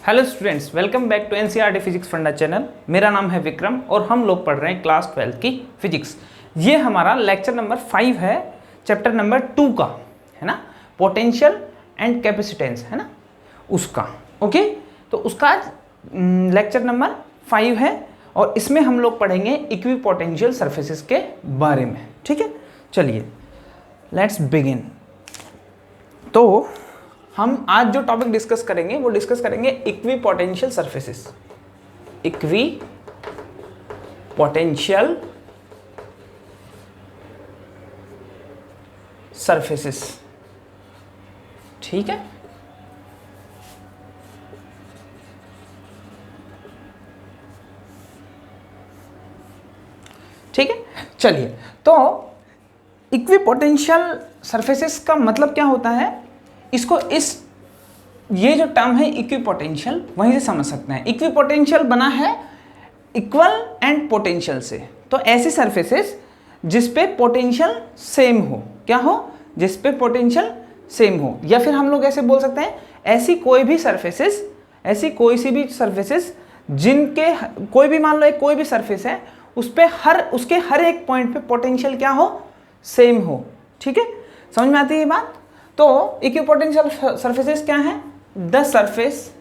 Hello students, welcome back to NCERT physics funda channel. मेरा नाम है विक्रम और हम लोग पढ़ रहे हैं क्लास 12 की फिजिक्स। ये हमारा लेक्चर नंबर 5 है, चैप्टर नंबर 2 का, है ना, पोटेंशियल एंड कैपेसिटेंस, है ना, उसका। ओके, तो उसका लेक्चर नंबर 5 है और इसमें हम लोग पढ़ेंगे इक्विपोटेंशियल सरफेसेस के बारे में। ठीक है, चलिए लेट्स बिगिन। तो हम आज जो टॉपिक डिस्कस करेंगे वो डिस्कस करेंगे इक्विपोटेंशियल सरफेसेस। इक्विपोटेंशियल सरफेसेस, ठीक है। ठीक है, चलिए। तो इक्विपोटेंशियल सरफेसेस का मतलब क्या होता है, इसको ये जो टर्म है इक्विपोटेंशियल, वहीं से समझ सकते हैं। इक्विपोटेंशियल बना है इक्वल एंड पोटेंशियल से। तो ऐसी सरफेसेस जिस पे पोटेंशियल सेम हो, क्या हो, जिस पे पोटेंशियल सेम हो, या फिर हम लोग ऐसे बोल सकते हैं ऐसी कोई सी भी सरफेसेस जिनके कोई भी, मान लो कोई भी सरफेस है, उस पे उसके हर एक पॉइंट पे पोटेंशियल क्या हो, सेम हो। ठीक है, समझ में आती है ये बात। तो इक्विपोटेंशियल सरफेसेस क्या है? द सरफेस,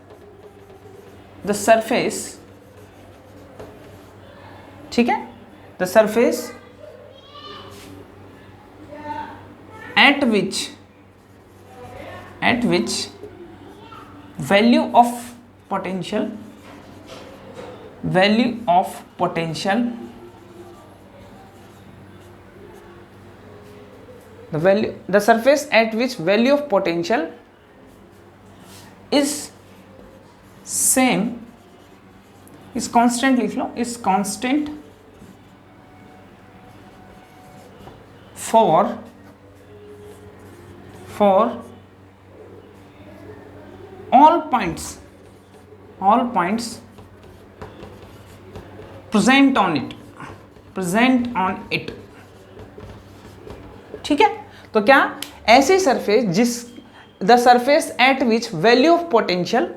ठीक है, the surface at which value of potential the surface at which value of potential is same, is constant, लिख लो, is constant for all points present on it। ठीक है, तो क्या ऐसी surface the surface at which value of potential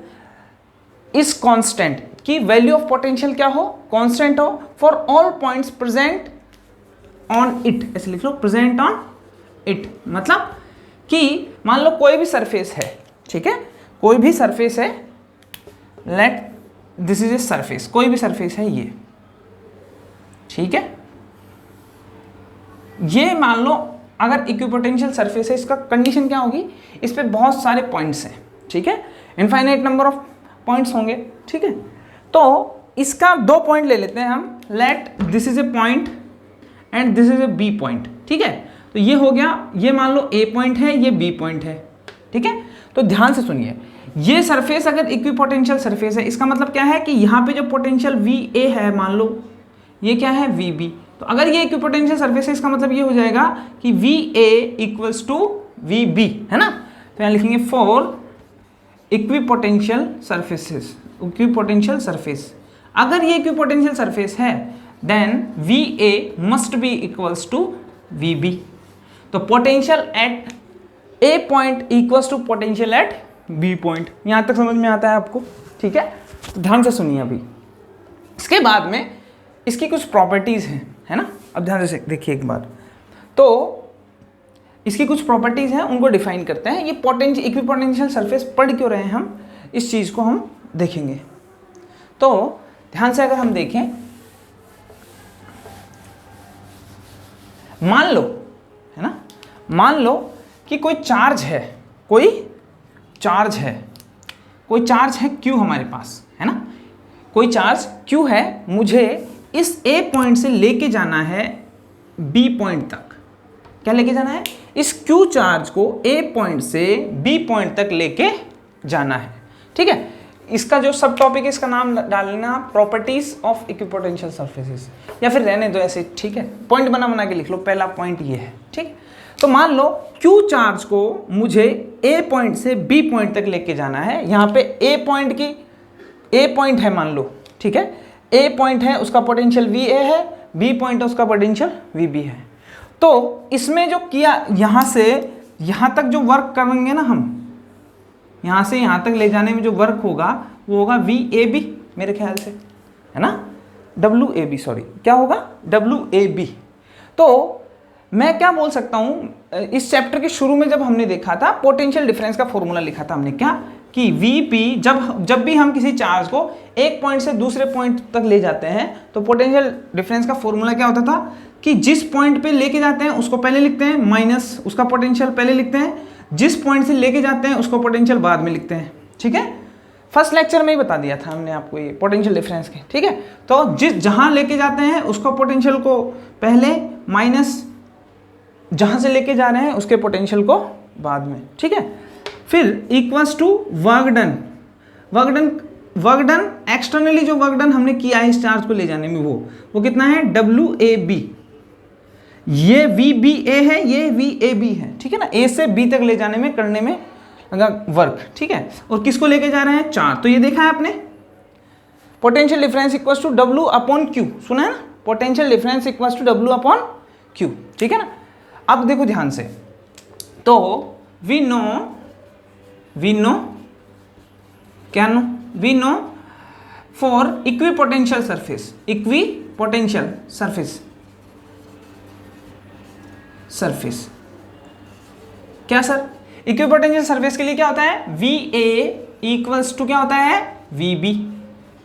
is constant, की value of potential क्या हो, constant हो, for all points present on it. ऐसे लिख लो, प्रेजेंट ऑन इट, मतलब कि मान लो कोई भी सरफेस है, ठीक है, कोई भी सरफेस है, late this is a surface, कोई भी सरफेस है ये, ठीक है। ये मान लो अगर इक्विपोटेंशियल सरफेस है, इसका कंडीशन क्या होगी, इस पे बहुत सारे पॉइंट्स हैं, ठीक है, इनफाइनाइट नंबर ऑफ पॉइंट्स होंगे, ठीक है। तो इसका 2 पॉइंट ले लेते हैं हम, let this is A point and this is a B point, ठीक है। तो ये हो गया, ये मान लो ए पॉइंट है, ये बी पॉइंट है, ठीक है। तो ध्यान से सुनिए, ये सरफेस अगर इक्विपोटेंशियल सरफेस है, इसका मतलब क्या है कि यहाँ पे जो पोटेंशियल वी ए है, मान लो ये क्या है, वी बी। तो अगर ये इक्विपोटेंशियल सरफेस है, इसका मतलब ये हो जाएगा कि V A equals to V B, है ना। तो यहाँ लिखेंगे फॉर इक्विपोटेंशियल सरफेस, अगर ये इक्विपोटेंशियल सरफेस है, then V A must be equals to V B. तो potential at A point equals to potential at B point. यहाँ तक समझ में आता है आपको, ठीक है। तो ध्यान से सुनिए अभी, इसके बाद में इसकी कुछ प्रॉपर्टीज हैं, है ना। अब ध्यान से देखिए एक बार, तो इसकी कुछ प्रॉपर्टीज हैं, उनको डिफाइन करते हैं। ये इक्विपोटेंशियल सरफेस पढ़ क्यों रहे हैं हम, इस चीज को हम देखेंगे। तो ध्यान से अगर हम देखें, मान लो, है ना, मान लो कि कोई चार्ज है क्यू हमारे पास, है ना, कोई चार्ज क्यू है, मुझे इस ए पॉइंट से लेके जाना है बी पॉइंट तक। क्या लेके जाना है, इस क्यू चार्ज को ए पॉइंट से बी पॉइंट तक लेके जाना है, ठीक है। इसका जो सब टॉपिक है, इसका नाम डाल लेना प्रॉपर्टीज ऑफ इक्विपोटेंशियल सरफेसेस, या फिर रहने दो ऐसे, ठीक है। पॉइंट बना के लिख लो, पहला पॉइंट ये है, ठीक। तो मान लो क्यू चार्ज को मुझे ए पॉइंट से बी पॉइंट तक लेके जाना है। यहाँ पे ए पॉइंट है मान लो, ठीक है, ए पॉइंट है, उसका पोटेंशियल वी ए है, बी पॉइंट है, उसका पोटेंशियल वी बी है। तो इसमें जो किया, यहाँ से यहाँ तक जो वर्क करेंगे ना हम, यहाँ से यहाँ तक ले जाने में जो वर्क होगा वो होगा VAB मेरे ख्याल से, है ना, WAB, सॉरी क्या होगा, WAB। तो मैं क्या बोल सकता हूँ, इस चैप्टर के शुरू में जब हमने देखा था पोटेंशियल डिफरेंस का फॉर्मूला लिखा था हमने, क्या कि VP जब भी हम किसी चार्ज को एक पॉइंट से दूसरे पॉइंट तक ले जाते हैं तो पोटेंशियल डिफरेंस का फॉर्मूला क्या होता था कि जिस पॉइंट पे लेके जाते हैं उसको पहले लिखते हैं, माइनस उसका पोटेंशियल पहले लिखते हैं, जिस पॉइंट से लेके जाते हैं उसको पोटेंशियल बाद में लिखते हैं। ठीक है, फर्स्ट लेक्चर में ही बता दिया था हमने आपको ये पोटेंशियल डिफरेंस के। ठीक है, तो जहां लेके जाते हैं उसको पोटेंशियल को पहले, माइनस जहां से लेके जा रहे हैं उसके पोटेंशियल को बाद में। ठीक है, फिर equals to work done. Work done externally जो वर्क डन हमने किया है इस चार्ज को ले जाने में वो कितना है, WAB। ये VBA है, ये VAB है। ठीक है ना, A से B तक ले जाने में करने में वर्क। ठीक है, और किसको लेके जा रहे हैं, चार्ज। तो ये देखा है आपने, potential difference equals to W/Q, सुना है ना, potential difference equals to W/Q। ठीक है ना, अब देखो ध्यान से, तो we know for equipotential surface क्या सर, इक्विपोटेंशियल सरफेस के लिए क्या होता है, VA इक्वल्स टू क्या होता है, VB।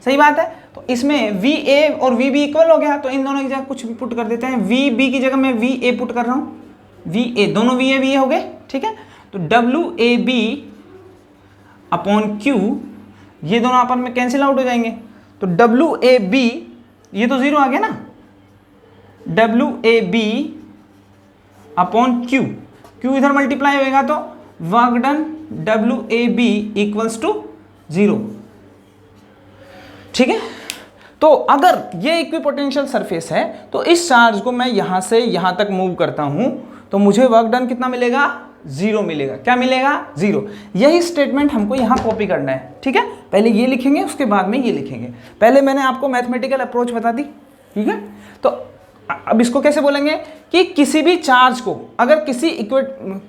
सही बात है, तो इसमें VA और VB इक्वल हो गया, तो इन दोनों की जगह कुछ भी पुट कर देते हैं, VB की जगह मैं VA पुट कर रहा हूं, VA दोनों VA हो गए। ठीक है, तो WAB/Q, ये दोनों आपस में कैंसिल आउट हो जाएंगे, तो WAB ये तो 0 आ गया ना, WAB/Q, Q इधर मल्टीप्लाई होएगा तो work done WAB equals to 0। ठीक है, तो अगर ये इक्विपोटेंशियल सरफेस है तो इस चार्ज को मैं यहां से यहां तक मूव करता हूं तो मुझे वर्क डन कितना मिलेगा, 0 मिलेगा। क्या मिलेगा, 0। यही स्टेटमेंट हमको यहां कॉपी करना है। ठीक है, पहले ये लिखेंगे उसके बाद में ये लिखेंगे। पहले मैंने आपको मैथमेटिकल अप्रोच बता दी। ठीक है, तो अब इसको कैसे बोलेंगे कि किसी भी चार्ज को, अगर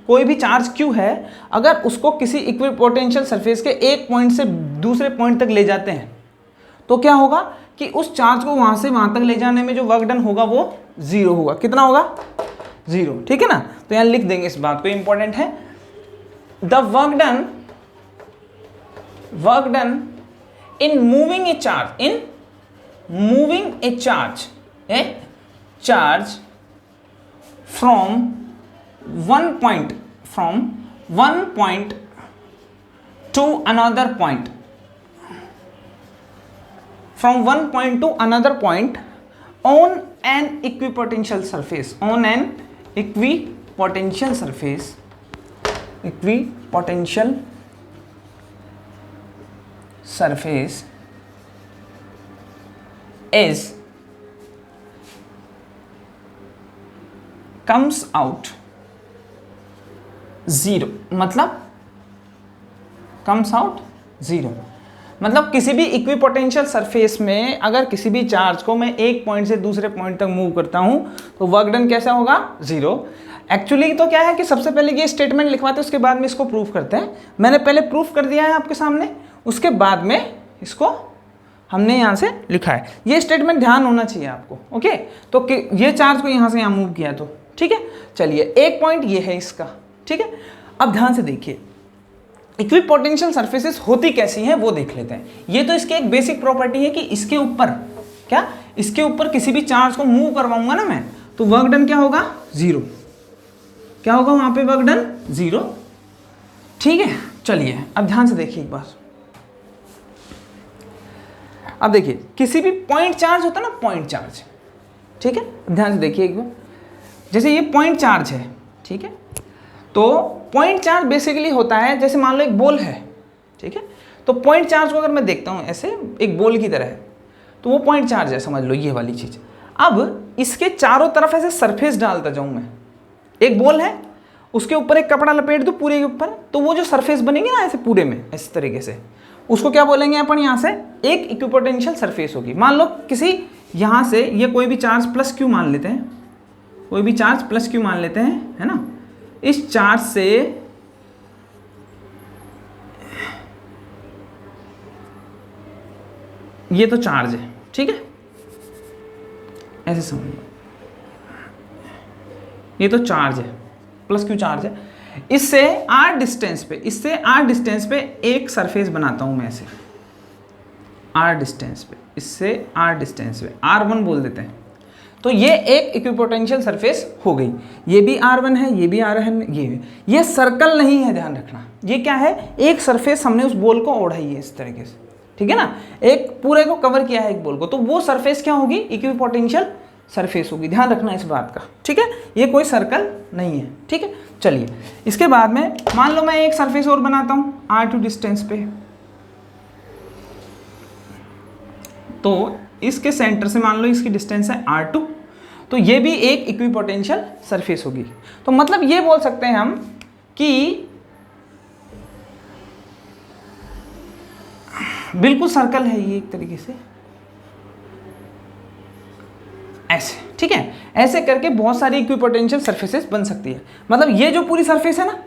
कोई भी चार्ज Q है, अगर उसको किसी इक्विपोटेंशियल सरफेस के एक पॉइंट से दूसरे पॉइंट तक ले जाते हैं तो क्या होगा कि उस चार्ज को वहां से वहां तक ले जाने में जो वर्क डन होगा वो 0 होगा। कितना होगा, 0। ठीक है ना, तो यहां लिख देंगे इस बात को, इंपॉर्टेंट है। The work done in moving A charge from one point to another point, on an equipotential surface is comes out 0, मतलब किसी भी इक्विपोटेंशियल सरफेस में अगर किसी भी चार्ज को मैं एक पॉइंट से दूसरे पॉइंट तक मूव करता हूं तो वर्क डन कैसा होगा, 0। एक्चुअली तो क्या है कि सबसे पहले ये स्टेटमेंट लिखवाते हैं, उसके बाद में इसको प्रूफ करते हैं। मैंने पहले प्रूफ कर दिया है आपके सामने, उसके बाद में इसको हमने यहाँ से लिखा है। ये स्टेटमेंट ध्यान होना चाहिए आपको। ओके, तो ये चार्ज को यहाँ से यहाँ मूव किया तो ठीक है। चलिए, एक पॉइंट ये है इसका। ठीक है, अब ध्यान से देखिए इक्विपोटेंशियल सरफेसेस होती कैसी हैं वो देख लेते हैं। ये तो इसकी एक बेसिक प्रॉपर्टी है कि इसके ऊपर किसी भी चार्ज को मूव करवाऊंगा ना मैं, तो वर्क डन क्या होगा, 0। क्या होगा वहां पे, वर्क डन 0। ठीक है, चलिए अब ध्यान से देखिए एक बार। अब देखिए किसी भी पॉइंट चार्ज होता है ना, पॉइंट चार्ज। ठीक है, ध्यान से देखिए एक बार, जैसे ये पॉइंट चार्ज है। ठीक है, तो पॉइंट चार्ज बेसिकली होता है, जैसे मान लो एक बॉल है। ठीक है, तो पॉइंट चार्ज को अगर मैं देखता हूं ऐसे एक बॉल की तरह है तो वो पॉइंट चार्ज है, समझ लो ये वाली चीज। अब इसके चारों तरफ ऐसे सरफेस डालता जाऊं मैं, एक बॉल है उसके ऊपर एक कपड़ा लपेट दूं पूरे के ऊपर, तो वो जो सरफेस बनेगी ना ऐसे पूरे में इस तरीके से, उसको क्या बोलेंगे अपन, यहाँ से एक इक्विपोटेंशियल सरफेस होगी। मान लो किसी यहाँ से ये कोई भी चार्ज प्लस क्यू मान लेते हैं, कोई भी चार्ज प्लस क्यू मान लेते हैं, है ना। इस चार्ज से ये तो चार्ज है, ठीक है, ऐसे समझ लो, ये तो चार्ज है, प्लस क्यू चार्ज है। इससे r डिस्टेंस पे एक सरफेस बनाता हूं मैं ऐसे, r डिस्टेंस पे, इससे r डिस्टेंस पे r1 बोल देते हैं। तो ये एक इक्विपोटेंशियल सरफेस हो गई, ये भी r1 है, ये भी r1 है, ये सर्कल नहीं है, ध्यान रखना। ये क्या है, एक सरफेस हमने उस बॉल को ओढ़ाई है इस तरीके से, ठीक है ना, एक पूरे को कवर किया है एक बॉल को, तो वो सरफेस क्या होगी, इक्विपोटेंशियल सरफेस होगी, ध्यान रखना इस बात का, ठीक है। ये कोई सर्कल नहीं है, ठीक है। चलिए इसके बाद में मान लो मैं एक सरफेस और बनाता हूं r2 डिस्टेंस पे, तो इसके सेंटर से मान लो इसकी डिस्टेंस है r2, तो ये भी एक इक्विपोटेंशियल सरफेस होगी। तो मतलब ये बोल सकते हैं हम कि बिल्कुल सर्कल है ये एक तरीके से, ऐसे, ठीक है। ऐसे करके बहुत सारी इक्विपोटेंशियल सरफेसेस बन सकती है। मतलब ये जो पूरी सरफेस है ना,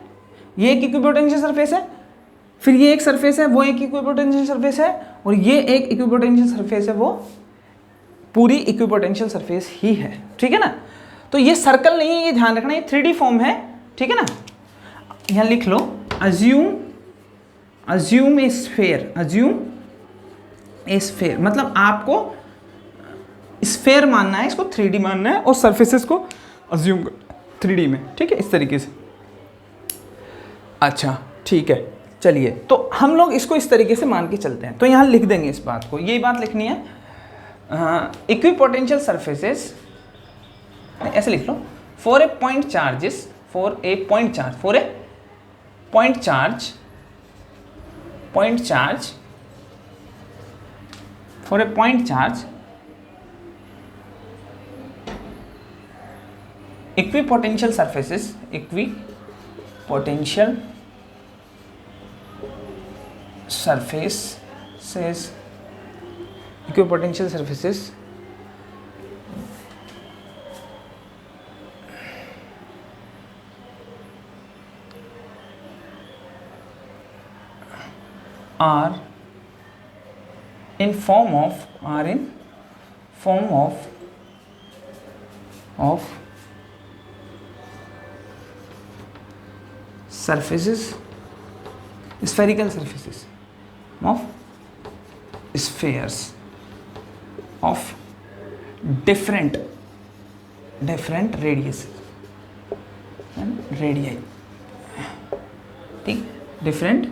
ये एक इक्विपोटेंशियल सरफेस है, फिर ये एक सरफेस है, वो एक इक्विपोटेंशियल सरफेस है, और ये एक इक्विपोटेंशियल सरफेस है, वो पूरी इक्विपोटेंशियल सरफेस ही है, ठीक है ना। तो ये सर्कल नहीं है, ये ध्यान रखना, ये 3D फॉर्म है, ठीक है ना। यहां लिख लो, अज्यूम ए स्फेयर, मतलब आपको स्फेयर मानना है, इसको 3D मानना है, और सरफेसेस को अज्यूम 3D में, ठीक है, इस तरीके से। अच्छा ठीक है, चलिए तो हम लोग इसको इस तरीके से मान के चलते हैं। तो यहाँ लिख देंगे इस बात को, यही बात लिखनी है, इक्विपोटेंशियल सरफेसेस, ऐसे लिख लो, for a point charge equipotential surfaces are in form of surfaces, spherical surfaces of spheres of different radius and radii, ठीक, डिफरेंट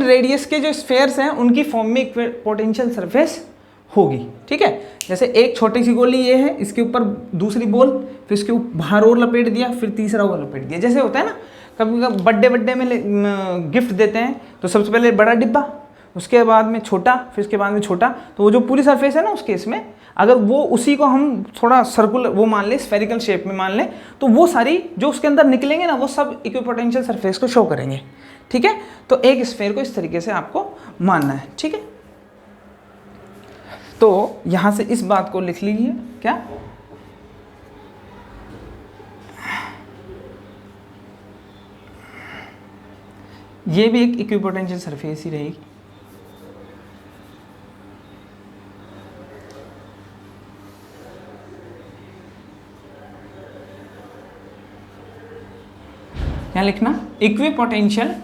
रेडियस के जो स्फेयर्स हैं उनकी फॉर्म में इक्विपोटेंशियल सरफेस होगी, ठीक है। जैसे एक छोटी सी गोली ये है, इसके ऊपर दूसरी बॉल, फिर इसके बाहर और लपेट दिया, फिर तीसरा और लपेट दिया, जैसे होता है ना, कभी कभी बर्थडे में गिफ्ट देते हैं, तो सबसे पहले बड़ा डिब्बा, उसके बाद में छोटा, फिर उसके बाद में छोटा, तो वो जो पूरी सरफेस है ना उस केस में, अगर वो उसी को हम थोड़ा सर्कुलर वो मान लें, स्फेरिकल शेप में मान लें, तो वो सारी जो उसके अंदर निकलेंगे ना, वो सब इक्विपोटेंशियल सरफेस को शो करेंगे, ठीक है। तो एक स्फेयर को इस तरीके से आपको मानना है, ठीक है। तो यहां से इस बात को लिख लीजिए, क्या, ये भी एक इक्विपोटेंशियल सरफेस ही रहेगी, क्या लिखना, equipotential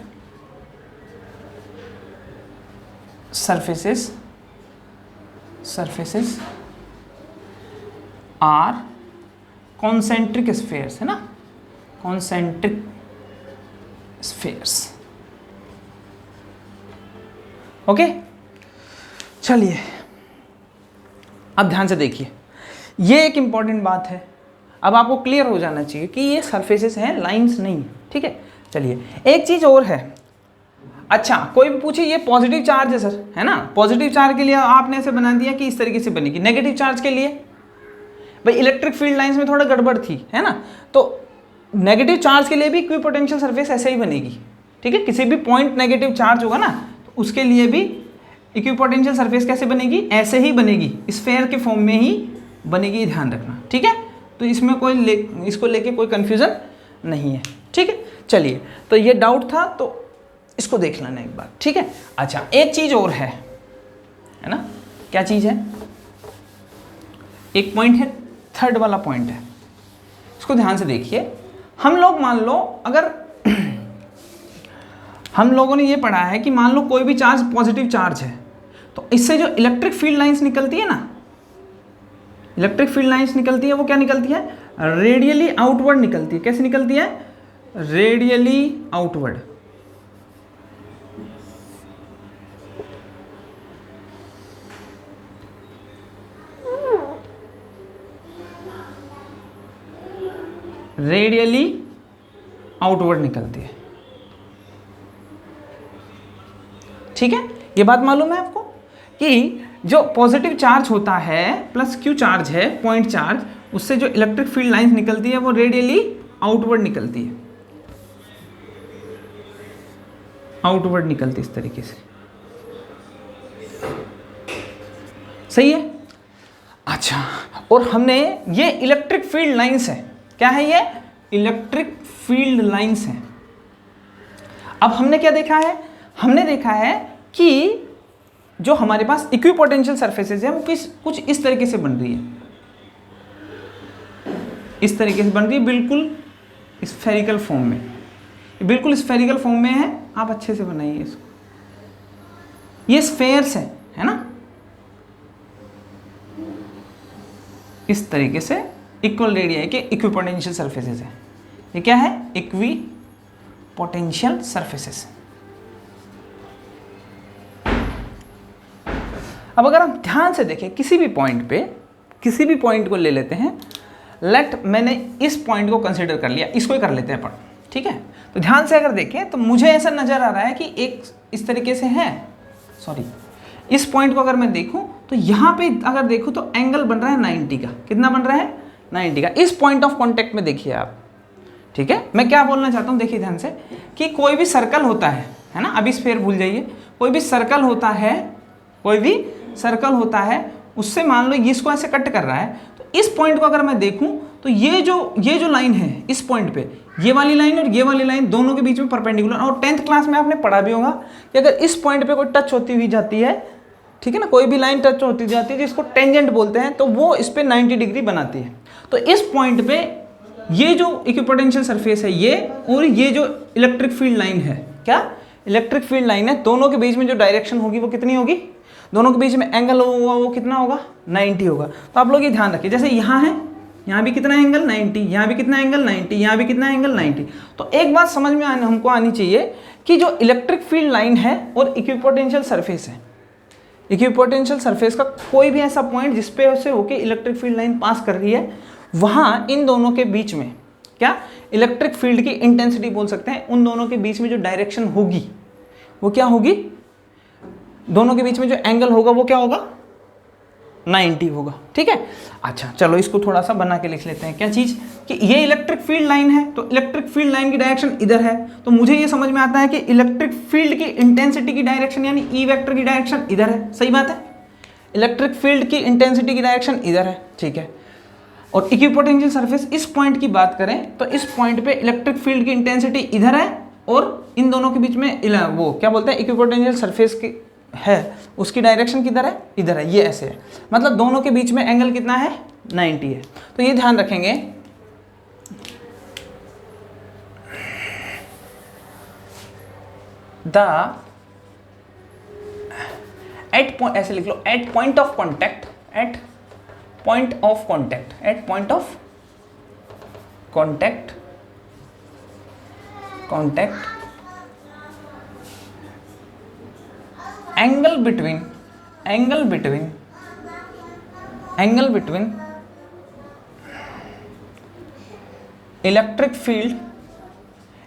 surfaces are concentric spheres, है ना, concentric spheres, ओके। चलिए अब ध्यान से देखिए, ये एक इंपॉर्टेंट बात है, अब आपको क्लियर हो जाना चाहिए कि ये सरफेसेस हैं, लाइंस नहीं, ठीक है। चलिए एक चीज और है, अच्छा कोई भी पूछे ये पॉजिटिव चार्ज है सर, है ना, पॉजिटिव चार्ज के लिए आपने ऐसे बना दिया कि इस तरीके से बनेगी, नेगेटिव चार्ज के लिए भाई इलेक्ट्रिक फील्ड लाइंस में थोड़ा गड़बड़ थी, है ना, तो नेगेटिव चार्ज के लिए भी इक्विपोटेंशियल सरफेस ऐसे ही बनेगी, ठीक है। किसी भी पॉइंट नेगेटिव चार्ज होगा ना, तो उसके लिए भी इक्विपोटेंशियल सरफेस कैसे बनेगी, ऐसे ही बनेगी, स्फेयर के फॉर्म में ही बनेगी, ध्यान रखना, ठीक है। तो इसमें इसको लेके कोई कंफ्यूजन नहीं है, ठीक है। चलिए तो ये डाउट था, तो इसको देख लेना एक बार, ठीक है। अच्छा एक चीज और है, है ना, क्या चीज़ है, एक पॉइंट है, थर्ड वाला पॉइंट है। इसको ध्यान से देखिए, हम लोग मान लो अगर हम लोगों ने ये पढ़ा है कि मान लो कोई भी चार्ज पॉजिटिव चार्ज है, तो इससे जो इलेक्ट्रिक फील्ड लाइंस निकलती है ना, इलेक्ट्रिक फील्ड लाइंस निकलती है, वो क्या निकलती है, रेडियली आउटवर्ड निकलती है। कैसे निकलती है, रेडियली आउटवर्ड। रेडियली आउटवर्ड निकलती है, ठीक है। ये बात मालूम है आपको कि जो पॉजिटिव चार्ज होता है प्लस क्यू चार्ज है, पॉइंट चार्ज, उससे जो इलेक्ट्रिक फील्ड लाइंस निकलती है वो रेडियली आउटवर्ड निकलती है, आउटवर्ड निकलती है इस तरीके से, सही है। अच्छा, और हमने ये इलेक्ट्रिक फील्ड लाइंस है, क्या है ये, इलेक्ट्रिक फील्ड लाइंस है। अब हमने क्या देखा है, हमने देखा है कि जो हमारे पास इक्विपोटेंशियल सरफेसेस है वो कुछ इस तरीके से बन रही है, इस तरीके से बन रही है, बिल्कुल स्फेरिकल फॉर्म में, बिल्कुल स्फेरिकल फॉर्म में है। आप अच्छे से बनाइए इसको, ये स्फेयर्स है ना, इस तरीके से इक्वल रेडियाई के इक्विपोटेंशियल सरफेसेस है। ये क्या है, इक्विपोटेंशियल सरफेसेस। अब अगर हम ध्यान से देखें किसी भी पॉइंट पे, किसी भी पॉइंट को ले लेते हैं, मैंने इस पॉइंट को कंसीडर कर लिया, इसको ही कर लेते हैं अपन, ठीक है। तो ध्यान से अगर देखें तो मुझे ऐसा नजर आ रहा है कि एक इस तरीके से है, सॉरी, इस पॉइंट को अगर मैं देखूं तो यहाँ पे अगर देखूं तो एंगल बन रहा है 90 का। कितना बन रहा है, 90 का। इस पॉइंट ऑफ कॉन्टेक्ट में देखिए आप, ठीक है। मैं क्या बोलना चाहता हूँ, देखिए ध्यान से, कि कोई भी सर्कल होता है ना, अभी स्फीयर भूल जाइए, कोई भी सर्कल होता है, कोई भी सर्कल होता है, उससे मान लो ये इसको ऐसे कट कर रहा है, तो इस पॉइंट को अगर मैं देखूं तो ये जो लाइन है इस पॉइंट पे, ये वाली लाइन और ये वाली लाइन दोनों के बीच में परपेंडिकुलर, और 10th क्लास में आपने पढ़ा भी होगा कि अगर इस पॉइंट पे कोई टच होती हुई जाती है, ठीक है ना, कोई भी लाइन टच होती जाती है जिसको टेंजेंट बोलते हैं, तो वो इस पे 90 डिग्री बनाती है। तो इस पॉइंट पे ये जो इक्विपोटेंशियल सरफेस है ये, और ये जो इलेक्ट्रिक फील्ड लाइन है, क्या इलेक्ट्रिक फील्ड लाइन है, दोनों के बीच में जो डायरेक्शन होगी वो कितनी होगी, दोनों के बीच में एंगल होगा वो कितना होगा, 90 होगा। तो आप लोग ये ध्यान रखिए, जैसे यहाँ है, यहाँ भी कितना एंगल 90, यहाँ भी कितना एंगल 90, यहाँ भी कितना एंगल 90। तो एक बात समझ में हमको आनी चाहिए कि जो इलेक्ट्रिक फील्ड लाइन है और इक्विपोटेंशियल सरफेस है, इक्विपोटेंशियल सरफेस का कोई भी ऐसा पॉइंट जिस पे से होके इलेक्ट्रिक फील्ड लाइन पास कर रही है, वहाँ इन दोनों के बीच में क्या इलेक्ट्रिक फील्ड की इंटेंसिटी बोल सकते हैं, उन दोनों के बीच में जो डायरेक्शन होगी वो क्या होगी, दोनों के बीच में जो एंगल होगा वो क्या होगा, 90 होगा, ठीक है। अच्छा चलो इसको थोड़ा सा बना के लिख लेते हैं, क्या चीज़, कि ये इलेक्ट्रिक फील्ड लाइन है, तो इलेक्ट्रिक फील्ड लाइन की डायरेक्शन इधर है, तो मुझे ये समझ में आता है कि इलेक्ट्रिक फील्ड की इंटेंसिटी की डायरेक्शन यानी ई वेक्टर की डायरेक्शन इधर है, सही बात है, इलेक्ट्रिक फील्ड की इंटेंसिटी की डायरेक्शन इधर है, ठीक है। और इक्विपोटेंशियल सरफेस, इस पॉइंट की बात करें तो इस पॉइंट पे इलेक्ट्रिक फील्ड की इंटेंसिटी इधर है, और इन दोनों के बीच में वो क्या बोलते हैं, इक्विपोटेंशियल सरफेस की है, उसकी डायरेक्शन किधर है, इधर है, ये ऐसे है, मतलब दोनों के बीच में एंगल कितना है, 90 है। तो ये ध्यान रखेंगे, ऐसे लिख लो, at point of contact, at point of contact, at point of contact, contact angle between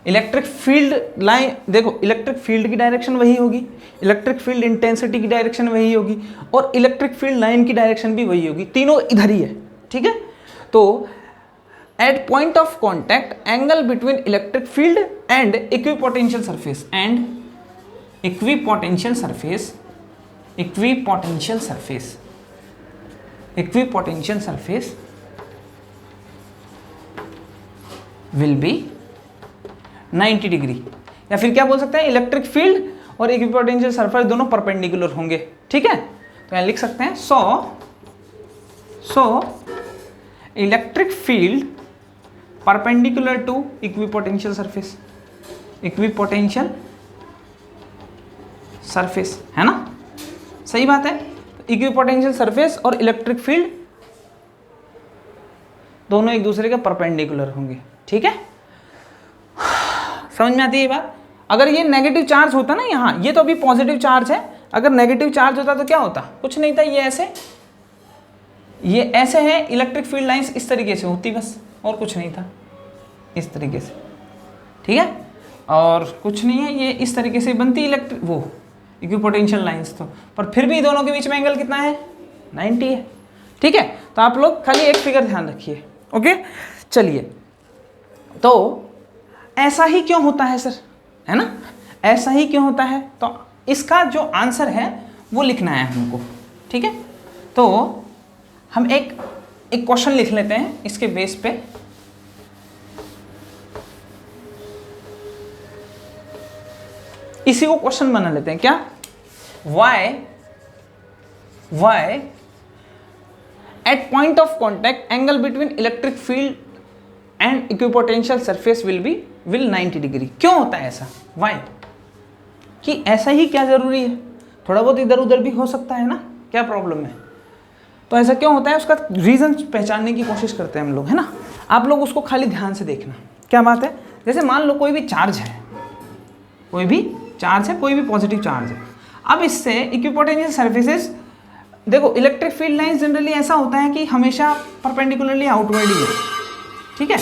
electric field line, देखो इलेक्ट्रिक फील्ड की डायरेक्शन वही होगी, इलेक्ट्रिक फील्ड इंटेंसिटी की डायरेक्शन वही होगी, और इलेक्ट्रिक फील्ड लाइन की डायरेक्शन भी वही होगी, तीनों इधर ही है, ठीक है। तो at point of contact angle between electric field and equipotential surface, and equipotential surface will be 90 degree, या फिर क्या बोल सकते हैं, इलेक्ट्रिक फील्ड और इक्विपोटेंशियल सरफेस दोनों परपेंडिकुलर होंगे, ठीक है। तो यहाँ लिख सकते हैं so electric field perpendicular to equipotential surface, equipotential surface, है ना, सही बात है। इक्विपोटेंशियल सरफेस और इलेक्ट्रिक फील्ड दोनों एक दूसरे के परपेंडिकुलर होंगे, ठीक है, समझ में आती है ये बात। अगर ये नेगेटिव चार्ज होता ना यहाँ, ये तो अभी पॉजिटिव चार्ज है, अगर नेगेटिव चार्ज होता तो क्या होता, कुछ नहीं था, ये ऐसे है, इलेक्ट्रिक फील्ड लाइंस इस तरीके से होती बस, और कुछ नहीं था, इस तरीके से, ठीक है, और कुछ नहीं है, ये इस तरीके से बनती इलेक्ट्रिक वो इक्विपोटेंशियल लाइंस। तो पर फिर भी दोनों के बीच में एंगल कितना है, 90 है, ठीक है। तो आप लोग खाली एक फिगर ध्यान रखिए, ओके। चलिए, तो ऐसा ही क्यों होता है सर, है ना, ऐसा ही क्यों होता है, तो इसका जो आंसर है वो लिखना है हमको, ठीक है। तो हम एक क्वेश्चन लिख लेते हैं इसके बेस पे। इसी को क्वेश्चन बना लेते हैं क्या, why at point of contact angle between electric field and equipotential surface will 90 degree. क्यों होता है ऐसा, why, कि ऐसा ही क्या जरूरी है, थोड़ा बहुत इधर उधर भी हो सकता है ना, क्या प्रॉब्लम है, तो ऐसा क्यों होता है, उसका रीजन पहचानने की कोशिश करते हैं हम लोग, है ना। आप लोग उसको खाली ध्यान से देखना, क्या बात है। जैसे मान लो कोई भी चार्ज है, कोई भी पॉजिटिव चार्ज है, अब इससे इक्विपोटेंशियल सर्फेसेस, देखो इलेक्ट्रिक फील्ड लाइंस जनरली ऐसा होता है कि हमेशा परपेंडिकुलरली आउटवर्ड ही है, ठीक है,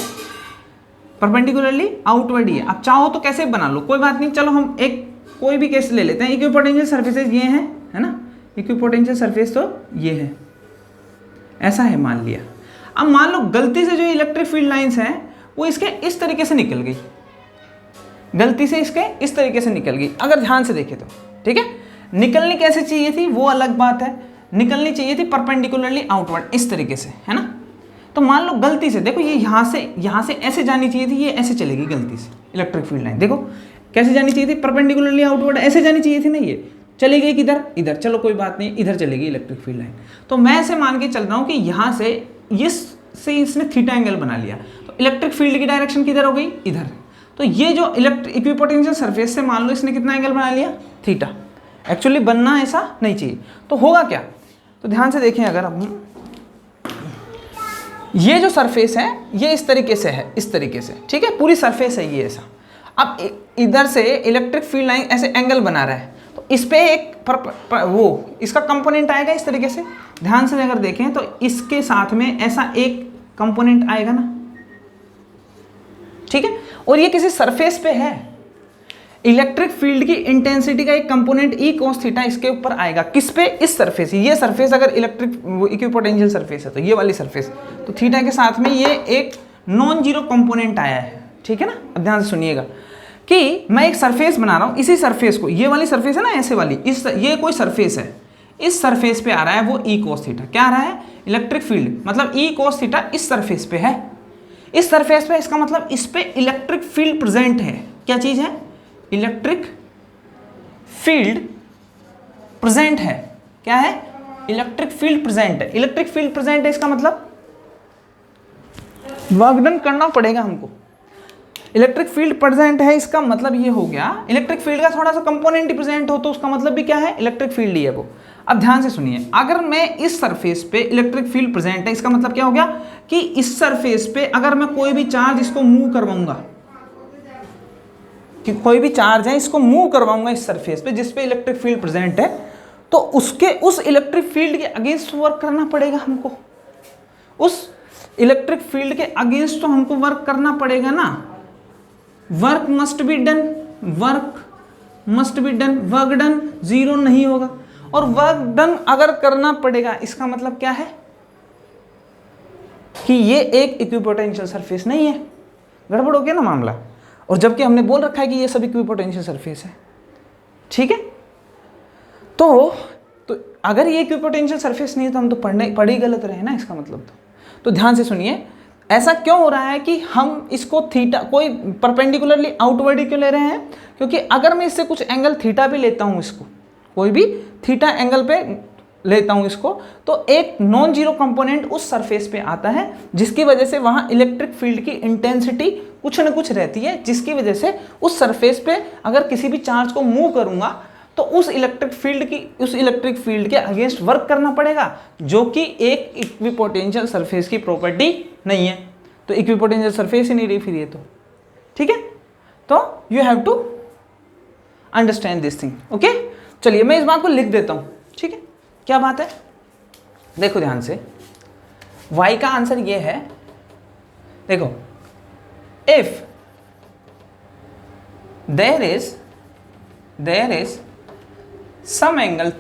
परपेंडिकुलरली आउटवर्ड ही है। आप चाहो तो कैसे बना लो, कोई बात नहीं, चलो हम एक कोई भी केस ले लेते हैं, इक्विपोटेंशियल सर्फेसेस ये हैं, है ना, इक्विपोटेंशियल सरफेस तो ये है, ऐसा है मान लिया। अब मान लो गलती से जो इलेक्ट्रिक फील्ड लाइंस हैं वो इसके इस तरीके से निकल गई, गलती से इसके इस तरीके से निकल गई, अगर ध्यान से देखें तो, ठीक है। निकलनी कैसे चाहिए थी वो अलग बात है, निकलनी चाहिए थी परपेंडिकुलरली आउटवर्ड इस तरीके से, है ना। तो मान लो गलती से, देखो ये यहाँ से ऐसे जानी चाहिए थी, ये ऐसे चलेगी गलती से इलेक्ट्रिक फील्ड लाइन, देखो कैसे जानी चाहिए थी, परपेंडिकुलरली आउटवर्ड ऐसे जानी चाहिए थी ना, ये चली गई किधर, इधर, चलो कोई बात नहीं, इधर चलेगी इलेक्ट्रिक फील्ड लाइन। तो मैं ऐसे मान के चल रहा हूँ कि यहाँ से इसने थीटा एंगल बना लिया, तो इलेक्ट्रिक फील्ड की डायरेक्शन किधर हो गई, इधर। तो ये जो इक्विपोटेंशियल सरफेस से मान लो इसने कितना एंगल बना लिया, थीटा। एक्चुअली बनना ऐसा नहीं चाहिए, तो होगा क्या, तो ध्यान से देखें, अगर हम ये जो सरफेस है ये इस तरीके से है, इस तरीके से, ठीक है, पूरी सरफेस है ये ऐसा। अब इधर से इलेक्ट्रिक फील्ड लाइन ऐसे एंगल बना रहा है, तो इस पे एक वो इसका कंपोनेंट आएगा इस तरीके से, ध्यान से अगर देखें तो इसके साथ में ऐसा एक कंपोनेंट आएगा ना, ठीक है, और ये किसी सरफेस पे है, इलेक्ट्रिक फील्ड की इंटेंसिटी का एक कंपोनेंट ई cos थीटा इसके ऊपर आएगा, किस पे, इस सरफेस, ये सरफेस अगर इक्विपोटेंशियल सरफेस है तो ये वाली सरफेस, तो थीटा के साथ में ये एक नॉन जीरो कंपोनेंट आया है, ठीक है ना। अब ध्यान से सुनिएगा कि मैं एक सरफेस बना रहा हूँ, इसी सरफेस को, ये वाली सरफेस है ना ऐसे वाली, ये कोई सरफेस है, इस सरफेस पे आ रहा है वो ई cos थीटा, क्या आ रहा है, इलेक्ट्रिक फील्ड, मतलब ई cos थीटा इस सरफेस पे है, इस सरफेस पे, इसका मतलब इस पे इलेक्ट्रिक फील्ड प्रेजेंट है, क्या चीज है, इलेक्ट्रिक फील्ड प्रेजेंट है, क्या है, इलेक्ट्रिक फील्ड प्रेजेंट है, इलेक्ट्रिक फील्ड प्रेजेंट है, इसका मतलब वर्क डन करना पड़ेगा हमको, इलेक्ट्रिक फील्ड प्रेजेंट है, इसका मतलब ये हो गया, इलेक्ट्रिक फील्ड का थोड़ा सा कंपोनेंट प्रेजेंट हो तो उसका मतलब भी क्या है, इलेक्ट्रिक फील्ड ही है वो। अब ध्यान से सुनिए, अगर मैं इस सरफेस पे इलेक्ट्रिक फील्ड प्रेजेंट है, इसका मतलब क्या हो गया कि इस सरफेस पे अगर मैं कोई भी चार्ज इसको मूव करवाऊंगा, कि कोई भी चार्ज है इसको मूव करवाऊंगा इस सरफेस पे जिस पे इलेक्ट्रिक फील्ड प्रेजेंट है, तो उस इलेक्ट्रिक फील्ड के अगेंस्ट वर्क करना पड़ेगा हमको, उस इलेक्ट्रिक फील्ड के अगेंस्ट तो हमको वर्क करना पड़ेगा ना, work must be done, work must be done, work done zero नहीं होगा, और वर्क डन अगर करना पड़ेगा इसका मतलब क्या है कि ये एक इक्विपोटेंशियल सरफेस नहीं है, गड़बड़ हो गया ना मामला, और जबकि हमने बोल रखा है कि ये सब इक्विपोटेंशियल सरफेस है, ठीक है। तो अगर ये इक्विपोटेंशियल सरफेस नहीं है तो हम तो पढ़ ही गलत रहे ना, इसका मतलब तो ध्यान से सुनिए, ऐसा क्यों हो रहा है कि हम इसको थीटा कोई परपेंडिकुलरली आउटवर्ड क्यों ले रहे हैं, क्योंकि अगर मैं इससे कुछ एंगल थीटा भी लेता हूं, इसको कोई भी थीटा एंगल पे लेता हूं इसको, तो एक नॉन जीरो कंपोनेंट उस सरफेस पे आता है जिसकी वजह से वहां इलेक्ट्रिक फील्ड की इंटेंसिटी कुछ ना कुछ रहती है, जिसकी वजह से उस सरफेस पे अगर किसी भी चार्ज को मूव करूंगा तो उस इलेक्ट्रिक फील्ड के अगेंस्ट वर्क करना पड़ेगा, जो कि एक इक्विपोटेंशियल सरफेस की प्रॉपर्टी नहीं है। तो इक्विपोटेंशियल सरफेस ही नहीं रही फिर ये तो, ठीक है। तो you have to understand this thing, okay. चलिए मैं इस बात को लिख देता हूं, ठीक है। क्या बात है, देखो ध्यान से, y का आंसर ये है, देखो, if there is some angle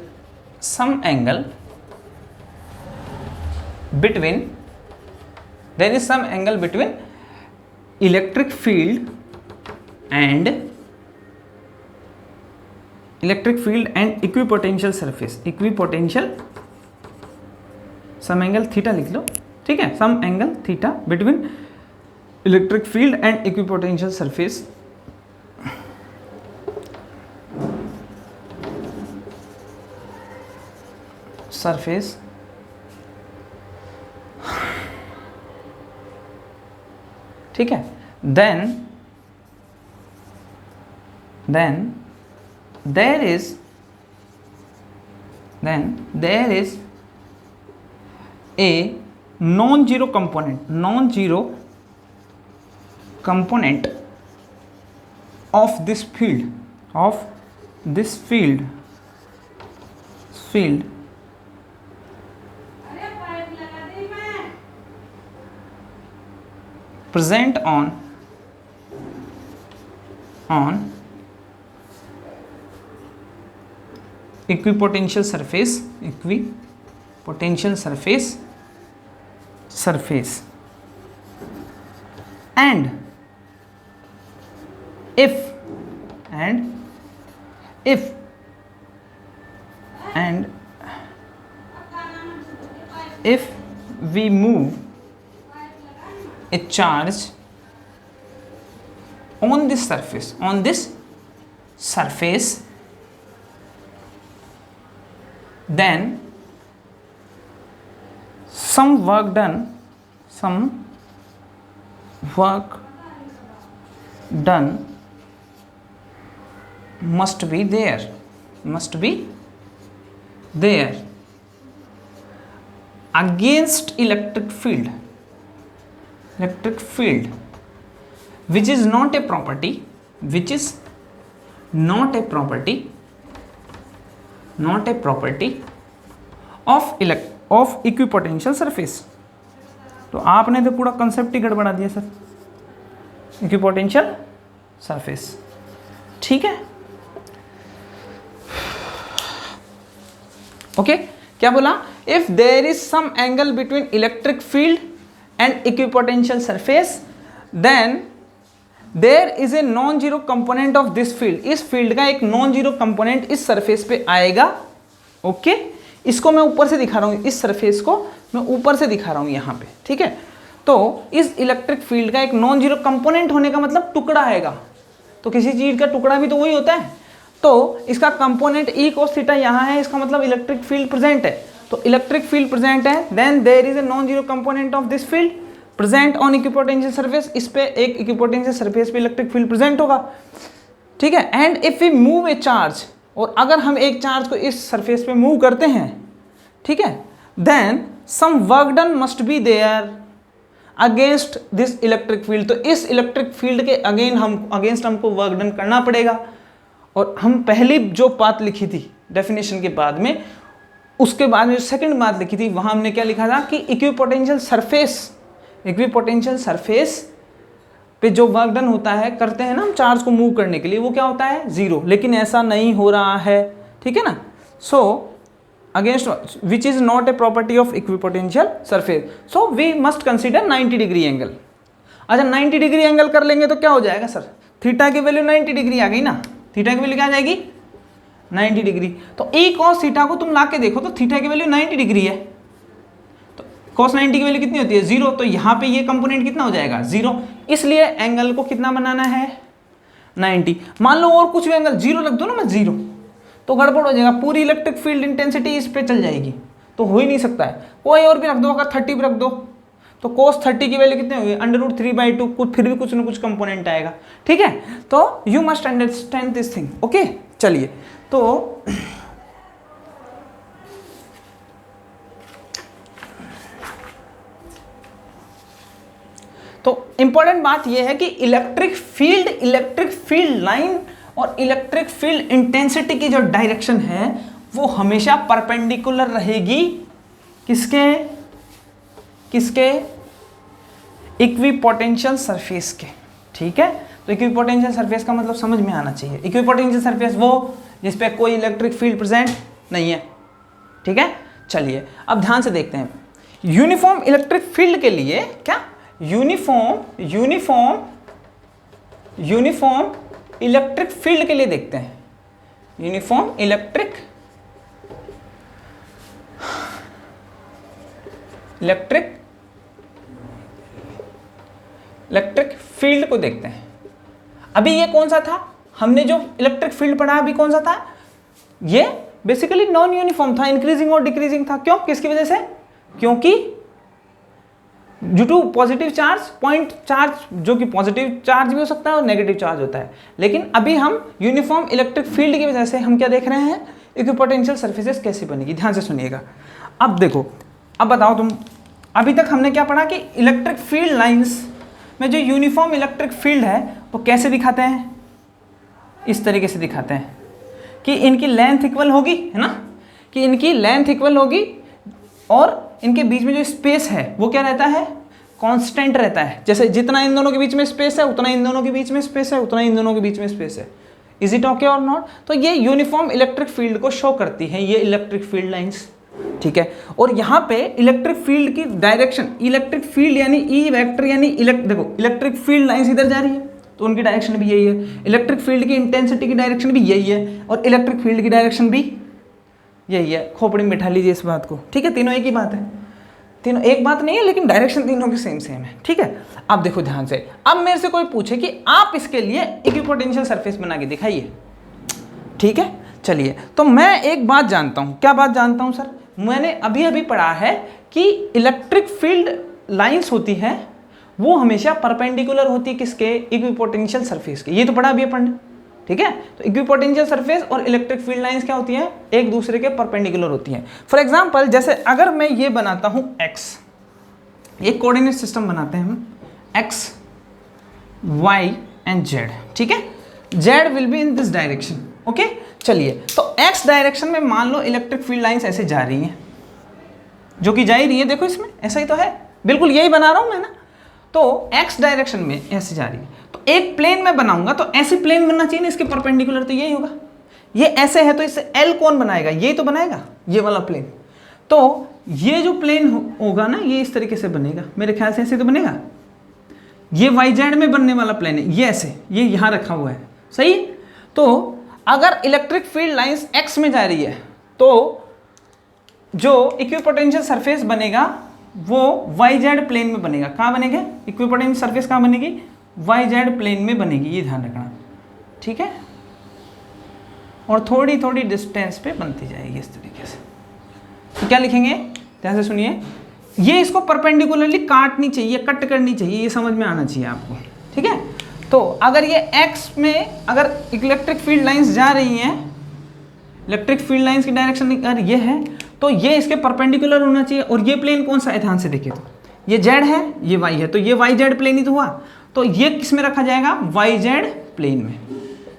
between electric field and equipotential surface, some angle theta लिख लो, ठीक है, some angle theta between electric field and equipotential surface ठीक है, then there is a non-zero component of this field present on equipotential surface and if we move a charge on this surface, then some work done must be there against electric field, which is not a property of equipotential surface। तो आपने तो पूरा concept ही गड़बड़ा दिया sir, equipotential surface, ठीक है, okay. क्या बोला, if there is some angle between electric field and equipotential surface, then there is a non zero component of this field, इस फील्ड का एक नॉन जीरो कंपोनेंट इस सरफेस पे आएगा, ओके। इसको मैं ऊपर से दिखा रहा हूं, इस सरफेस को मैं ऊपर से दिखा रहा हूं यहां पे, ठीक है। तो इस इलेक्ट्रिक फील्ड का एक नॉन जीरो कंपोनेंट होने का मतलब टुकड़ा आएगा, तो किसी चीज का टुकड़ा भी तो वही होता है, तो इसका कंपोनेंट ई कोस थीटा यहाँ है, इसका मतलब इलेक्ट्रिक फील्ड प्रेजेंट है, तो इलेक्ट्रिक फील्ड प्रेजेंट है, then there is a non zero component of this field present on equipotential surface, इस पे एक इक्विपोटेंशियल सरफेस पे इलेक्ट्रिक फील्ड प्रेजेंट होगा, ठीक है। And if we move a charge, और अगर हम एक चार्ज को इस सरफेस पे मूव करते हैं, ठीक है, then some work done must be there against this electric field, तो इस इलेक्ट्रिक फील्ड के अगेंस्ट हमको वर्क डन करना पड़ेगा। और हम पहली जो बात लिखी थी डेफिनेशन के बाद में, उसके बाद में जो सेकंड बात लिखी थी, वहां हमने क्या लिखा था कि इक्विपोटेंशियल सरफेस पे जो वर्क डन होता है, करते हैं ना हम चार्ज को मूव करने के लिए, वो क्या होता है, जीरो, लेकिन ऐसा नहीं हो रहा है, ठीक है ना। So against which is not a property of equipotential surface, so we must consider 90 degree angle. अच्छा 90 डिग्री एंगल कर लेंगे तो क्या हो जाएगा सर, थीटा की वैल्यू 90 डिग्री आ गई ना, थीटा की वैल्यू क्या आ जाएगी 90 डिग्री, तो e cos थीटा को तुम ला के देखो तो थीटा की वैल्यू 90 डिग्री है, तो cos 90 की वैल्यू कितनी होती है, 0, तो यहाँ पे ये कंपोनेंट कितना हो जाएगा 0, इसलिए एंगल को कितना बनाना है 90। मान लो और कुछ भी एंगल 0 रख दो ना, मैं 0, तो गड़बड़ हो जाएगा, पूरी इलेक्ट्रिक फील्ड इंटेंसिटी इस पे चल जाएगी, तो हो ही नहीं सकता है। कोई और भी रख दो, अगर 30 भी रख दो तो cos 30 की वैल्यू कितनी होगी, √3/2, कुछ फिर भी कुछ ना कुछ कंपोनेंट आएगा, ठीक है। तो you must understand this thing, okay. चलिए, तो इंपॉर्टेंट बात यह है कि इलेक्ट्रिक फील्ड लाइन और इलेक्ट्रिक फील्ड इंटेंसिटी की जो डायरेक्शन है वो हमेशा परपेंडिकुलर रहेगी किसके इक्विपोटेंशियल सरफेस के, ठीक है। तो इक्विपोटेंशियल सरफेस का मतलब समझ में आना चाहिए। इक्विपोटेंशियल सरफेस वो जिसपे कोई इलेक्ट्रिक फील्ड प्रेजेंट नहीं है, ठीक है। चलिए अब ध्यान से देखते हैं, यूनिफॉर्म इलेक्ट्रिक फील्ड के लिए क्या, यूनिफॉर्म इलेक्ट्रिक फील्ड के लिए देखते हैं, यूनिफॉर्म इलेक्ट्रिक फील्ड को देखते हैं। अभी ये कौन सा था, हमने जो इलेक्ट्रिक फील्ड पढ़ा अभी कौन सा था, ये बेसिकली नॉन यूनिफॉर्म था, इंक्रीजिंग और डिक्रीजिंग था। क्यों, किसकी वजह से, क्योंकि due to positive charge, point charge, जो कि पॉजिटिव चार्ज भी हो सकता है और नेगेटिव चार्ज होता है। लेकिन अभी हम यूनिफॉर्म इलेक्ट्रिक फील्ड की वजह से हम क्या देख रहे हैं, इक्विपोटेंशियल सरफेसेस कैसे बनेगी। ध्यान से सुनिएगा। अब देखो, अब बताओ तुम, अभी तक हमने क्या पढ़ा कि इलेक्ट्रिक फील्ड लाइंस में जो यूनिफॉर्म इलेक्ट्रिक फील्ड है वो कैसे दिखाते हैं, इस तरीके से दिखाते हैं कि इनकी लेंथ इक्वल होगी, है ना, कि इनकी लेंथ इक्वल होगी और इनके बीच में जो स्पेस है वो क्या रहता है, कांस्टेंट रहता है। जैसे जितना इन दोनों के बीच में स्पेस है उतना इन दोनों के बीच में स्पेस है, उतना इन दोनों के बीच में स्पेस है। इज इट ओके और नॉट। तो ये यूनिफॉर्म इलेक्ट्रिक फील्ड को शो करती है ये इलेक्ट्रिक फील्ड लाइंस, ठीक है। और यहाँ पे इलेक्ट्रिक फील्ड की डायरेक्शन, इलेक्ट्रिक फील्ड यानी ई वेक्टर यानी देखो इलेक्ट्रिक फील्ड लाइंस इधर जा रही है तो उनकी डायरेक्शन भी यही है, इलेक्ट्रिक फील्ड की इंटेंसिटी की डायरेक्शन भी यही है और इलेक्ट्रिक फील्ड की डायरेक्शन भी यही है। खोपड़ी में बैठा लीजिए इस बात को, ठीक है। तीनों एक ही बात है, तीनों एक बात नहीं है लेकिन डायरेक्शन तीनों की सेम है, ठीक है। अब देखो ध्यान से, अब मेरे से कोई पूछे कि आप इसके लिए इक्विपोटेंशियल सरफेस बना के दिखाइए, ठीक है। चलिए, तो मैं एक बात जानता हूँ, क्या बात जानता हूँ सर, मैंने अभी अभी पढ़ा है कि इलेक्ट्रिक फील्ड लाइंस होती है वो हमेशा परपेंडिकुलर होती है किसके, इक्विपोटेंशियल सरफेस के। ये तो पढ़ा अभी पढ़ने, ठीक है। तो इक्विपोटेंशियल सरफेस और इलेक्ट्रिक फील्ड लाइंस क्या होती हैं, एक दूसरे के परपेंडिकुलर होती हैं। फॉर एग्जांपल, जैसे अगर मैं ये बनाता हूं x, ये कोऑर्डिनेट सिस्टम बनाते हैं हम, x y एंड z, ठीक है। z will be in this direction, okay. चलिए, तो x डायरेक्शन में मान लो इलेक्ट्रिक फील्ड लाइंस ऐसे जा रही हैं, जो कि जा ही रही है, देखो इसमें ऐसा ही तो है, बिल्कुल यही बना रहा हूं मैं ना। तो x डायरेक्शन में ऐसे जा रही है, तो एक प्लेन में बनाऊंगा तो ऐसे प्लेन बनना चाहिए ना इसके परपेंडिकुलर, तो यही होगा। ये ऐसे है तो इससे L कौन बनाएगा, ये तो बनाएगा, ये वाला प्लेन। तो ये जो प्लेन होगा ना ये इस तरीके से बनेगा, मेरे ख्याल से ऐसे तो बनेगा। ये YZ में बनने वाला प्लेन है, ये ऐसे, ये यहाँ रखा हुआ है, सही। तो अगर इलेक्ट्रिक फील्ड लाइंस x में जा रही है तो जो इक्विपोटेंशियल सरफेस बनेगा वो YZ प्लेन में बनेगा। कहाँ बनेगा, इक्विपोटेंशियल सरफेस कहाँ बनेगी, YZ प्लेन में बनेगी, ये ध्यान रखना, ठीक है। और थोड़ी थोड़ी डिस्टेंस पे बनती जाएगी इस तरीके से। तो क्या लिखेंगे, ध्यान से सुनिए, ये इसको परपेंडिकुलरली काटनी चाहिए, कट करनी चाहिए, ये समझ में आना चाहिए आपको, ठीक है। तो अगर ये x में अगर इलेक्ट्रिक फील्ड लाइंस जा रही हैं, इलेक्ट्रिक फील्ड लाइंस की डायरेक्शन अगर ये है तो ये इसके परपेंडिकुलर होना चाहिए। और ये प्लेन कौन सा है, ध्यान से देखिए, तो ये z है, ये y है, तो ये YZ प्लेन ही तो हुआ। तो ये किस में रखा जाएगा, YZ प्लेन में,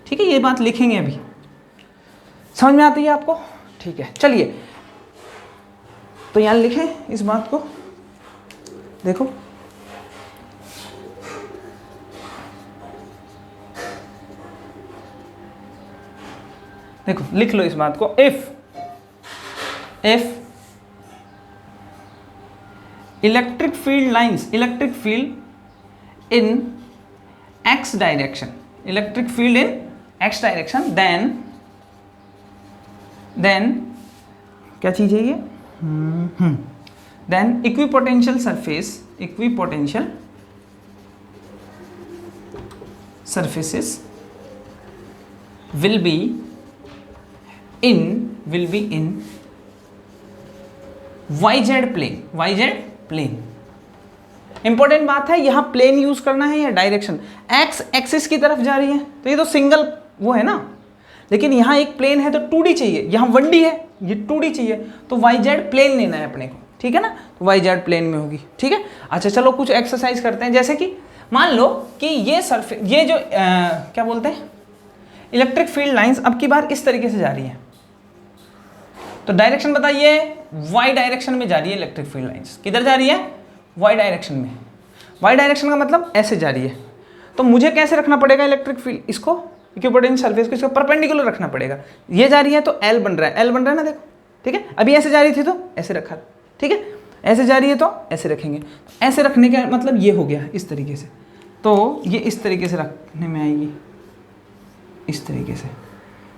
ठीक है। ये बात लिखेंगे अभी, समझ में आती है आपको, ठीक है। चलिए, तो यहां लिखें इस बात को, देखो देखो लिख लो इस बात को, if electric field lines, electric field in x direction, electric field in x direction, then क्या चीज है ये, then equipotential surfaces will be will be in YZ plane, YZ plane. Important बात है, यहां प्लेन यूज करना है या डायरेक्शन। एक्स एक्सिस की तरफ जा रही है तो ये तो सिंगल वो है ना, लेकिन यहां एक प्लेन है तो 2D चाहिए, यहां 1D है, ये 2D चाहिए, तो YZ प्लेन लेना है अपने को, ठीक है ना, तो YZ प्लेन में होगी, ठीक है। अच्छा चलो कुछ एक्सरसाइज करते हैं, जैसे कि मान लो कि ये सरफेस, ये जो क्या बोलते हैं, इलेक्ट्रिक फील्ड लाइंस अब की बार इस तरीके से जा रही है, तो डायरेक्शन बताइए, वाई डायरेक्शन में जा रही है इलेक्ट्रिक फील्ड लाइंस। किधर जा रही है? वाई डायरेक्शन में। वाई डायरेक्शन का मतलब ऐसे जा रही है, तो मुझे कैसे रखना पड़ेगा इलेक्ट्रिक फील्ड, इसको इक्विपोटेंशियल सरफेस को इसको परपेंडिकुलर रखना पड़ेगा। ये जा रही है तो एल बन रहा है, एल बन रहा है ना, देखो, ठीक है। अभी ऐसे जा रही थी तो ऐसे रखा, ठीक है, ऐसे जा रही है तो ऐसे रखेंगे। ऐसे रखने का मतलब ये हो गया इस तरीके से, तो ये इस तरीके से रखने में आएगी, इस तरीके से।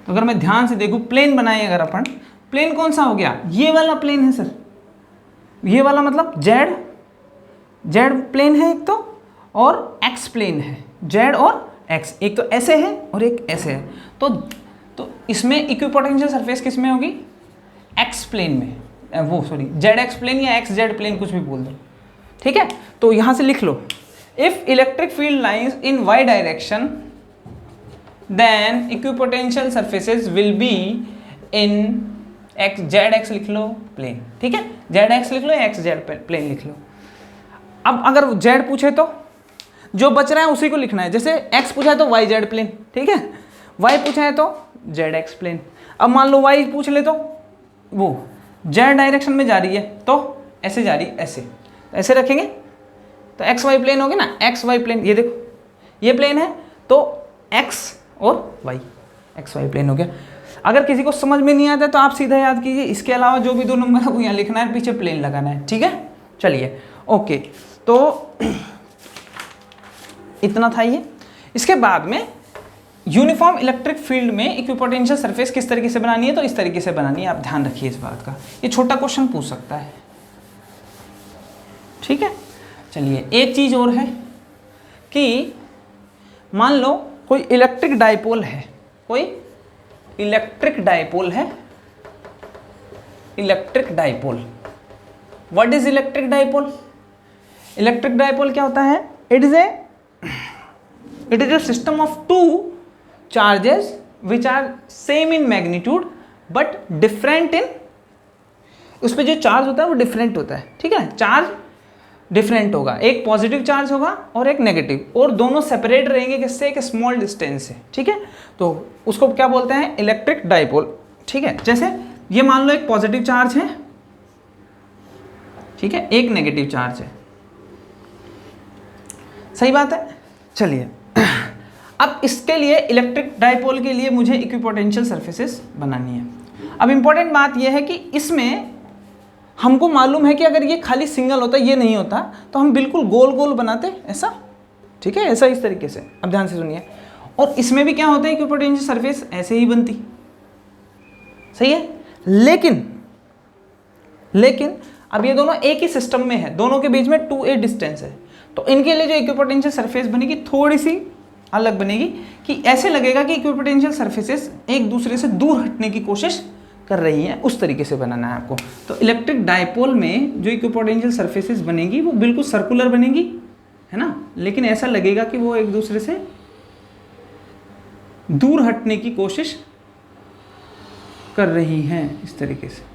तो अगर मैं ध्यान से देखूँ, प्लेन बनाए अगर अपन, प्लेन कौन सा हो गया? ये वाला प्लेन है सर, ये वाला मतलब जेड, जेड प्लेन है एक तो, और एक्स प्लेन है, जेड और एक्स, एक तो ऐसे है और एक ऐसे है, तो इसमें इक्विपोटेंशियल सरफेस किस में होगी? एक्स प्लेन में, वो सॉरी जेड एक्स प्लेन या एक्स जेड प्लेन, कुछ भी बोल दो, ठीक है। तो यहां से लिख लो, if electric field lines in Y direction then equipotential surfaces will be in X, Z X लिख लो प्लेन, ठीक है, जेड एक्स लिख लो या एक्स जेड प्लेन लिख लो। अब अगर जेड पूछे तो जो बच रहा है उसी को लिखना है, जैसे एक्स पूछा है तो वाई जेड प्लेन, ठीक है, वाई पूछा है तो जेड एक्स प्लेन। अब मान लो वाई पूछ ले तो वो जेड डायरेक्शन में जा रही है तो ऐसे जा रही है, ऐसे, तो ऐसे रखेंगे तो एक्स वाई प्लेन होगी ना, एक्स वाई प्लेन, ये देखो ये प्लेन है तो एक्स और वाई, एक्स वाई प्लेन हो गया। अगर किसी को समझ में नहीं आता तो आप सीधा याद कीजिए, इसके अलावा जो भी 2 नंबर है वो यहाँ लिखना है, पीछे प्लेन लगाना है, ठीक है। चलिए ओके, तो इतना था ये। इसके बाद में यूनिफॉर्म इलेक्ट्रिक फील्ड में इक्विपोटेंशियल सरफेस किस तरीके से बनानी है, तो इस तरीके से बनानी है, आप ध्यान रखिए इस बात का, ये छोटा क्वेश्चन पूछ सकता है, ठीक है। चलिए एक चीज और है कि मान लो कोई इलेक्ट्रिक डाइपोल है, कोई इलेक्ट्रिक डाइपोल है, electric dipole, what is electric dipole? Electric dipole क्या होता है? It is a system of 2 charges which are same in magnitude but different in, उस पर जो चार्ज होता है वो डिफरेंट होता है, ठीक है, चार्ज डिफरेंट होगा, एक पॉजिटिव चार्ज होगा और एक नेगेटिव, और दोनों सेपरेट रहेंगे किससे? एक स्मॉल डिस्टेंस से, ठीक है। तो उसको क्या बोलते हैं? इलेक्ट्रिक डाइपोल, ठीक है। जैसे ये मान लो एक पॉजिटिव चार्ज है, ठीक है, एक नेगेटिव चार्ज है, सही बात है। चलिए अब इसके लिए इलेक्ट्रिक डाइपोल के लिए मुझे इक्विपोटेंशियल सरफेसेस बनानी है। अब इंपॉर्टेंट बात यह है कि इसमें हमको मालूम है कि अगर ये खाली सिंगल होता, ये नहीं होता, तो हम बिल्कुल गोल गोल बनाते ऐसा, ठीक है, ऐसा इस तरीके से। अब ध्यान से सुनिए, और इसमें भी क्या होता है, इक्विपोटेंशियल सरफेस ऐसे ही बनती, सही है। लेकिन अब ये दोनों एक ही सिस्टम में है, दोनों के बीच में 2a डिस्टेंस है, तो इनके लिए जो इक्विपोटेंशियल सरफेस बनेगी थोड़ी सी अलग बनेगी, कि ऐसे लगेगा कि इक्विपोटेंशियल सरफेसेस एक दूसरे से दूर हटने की कोशिश कर रही हैं, उस तरीके से बनाना है आपको। तो इलेक्ट्रिक डाइपोल में जो इक्विपोटेंशियल सरफेसेस बनेगी वो बिल्कुल सर्कुलर बनेगी, है ना, लेकिन ऐसा लगेगा कि वो एक दूसरे से दूर हटने की कोशिश कर रही हैं, इस तरीके से।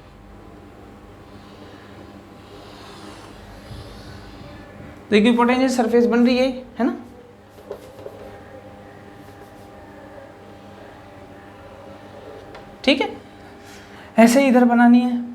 तो इक्विपोटेंशियल सरफेस बन रही है ना, ठीक है, ऐसे ही इधर बनानी है।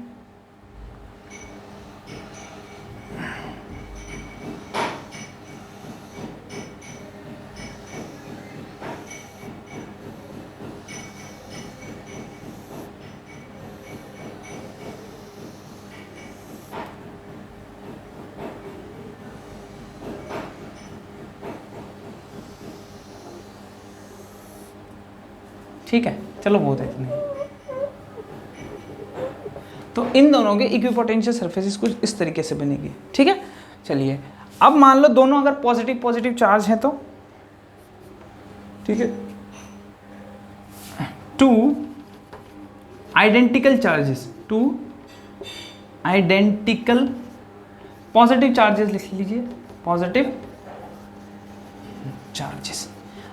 ठीक है, चलो बहुत है इतने। तो इन दोनों के इक्विपोटेंशियल सरफेसेस कुछ इस तरीके से बनेगी, ठीक है। चलिए अब मान लो दोनों अगर पॉजिटिव पॉजिटिव चार्ज है तो, ठीक है, 2 identical charges, two identical positive charges लिख लीजिए, पॉजिटिव चार्जेस।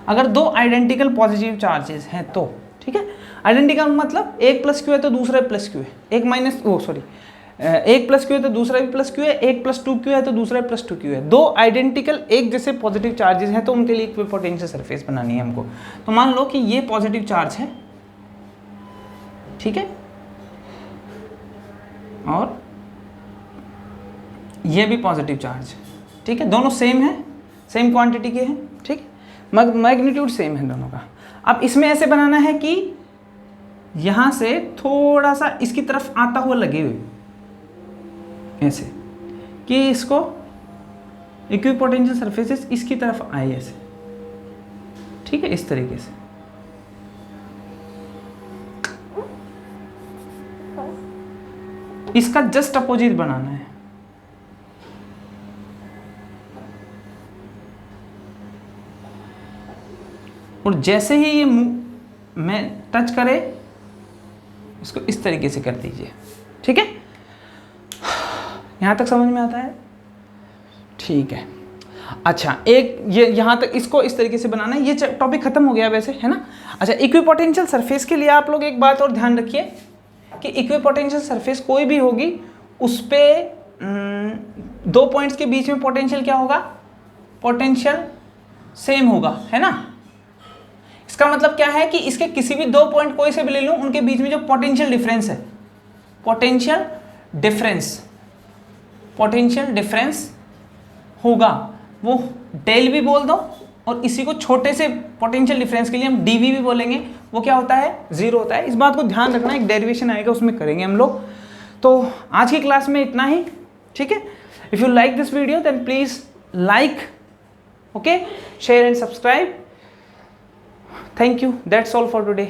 अगर दो आइडेंटिकल पॉजिटिव चार्जेस हैं तो, ठीक है, आइडेंटिकल मतलब एक प्लस क्यू है तो दूसरा प्लस क्यू है, एक प्लस क्यू है तो दूसरा भी प्लस क्यू है, एक प्लस टू क्यू है तो दूसरा प्लस टू क्यू है। दो आइडेंटिकल एक जैसे पॉजिटिव चार्जेस हैं तो उनके लिए इक्विपोटेंशियल सरफेस बनानी है हमको। तो मान लो कि ये पॉजिटिव चार्ज है, ठीक है, और ये भी पॉजिटिव चार्ज, ठीक है, दोनों सेम है, सेम क्वांटिटी के हैं, ठीक है, मैग्नीट्यूड सेम है दोनों का। अब इसमें ऐसे बनाना है कि यहां से थोड़ा सा इसकी तरफ आता हुआ लगे हुए, ऐसे कि इसको इक्विपोटेंशियल सरफेसेस इसकी तरफ आए ऐसे, ठीक है, इस तरीके से। इसका जस्ट अपोजिट बनाना है, और जैसे ही ये में टच करे इसको इस तरीके से कर दीजिए, ठीक है, यहां तक समझ में आता है, ठीक है। अच्छा, एक ये यहां तक इसको इस तरीके से बनाना है, ये टॉपिक खत्म हो गया वैसे, है ना। अच्छा, इक्विपोटेंशियल सरफेस के लिए आप लोग एक बात और ध्यान रखिए कि इक्विपोटेंशियल सरफेस कोई भी होगी उस पे दो पॉइंट्स के बीच में पोटेंशियल क्या होगा, पोटेंशियल सेम होगा, है ना। इसका मतलब क्या है कि इसके किसी भी दो पॉइंट कोई से भी ले लूं, उनके बीच में जो पोटेंशियल डिफरेंस है, पोटेंशियल डिफरेंस होगा, वो डेल भी बोल दो, और इसी को छोटे से पोटेंशियल डिफरेंस के लिए हम डीवी भी बोलेंगे, वो क्या होता है, जीरो होता है। इस बात को ध्यान रखना, एक डेरिवेशन आएगा उसमें करेंगे हम लोग। तो आज की क्लास में इतना ही, ठीक है। If you like this video then please like, okay, share and subscribe. Thank you. That's all for today.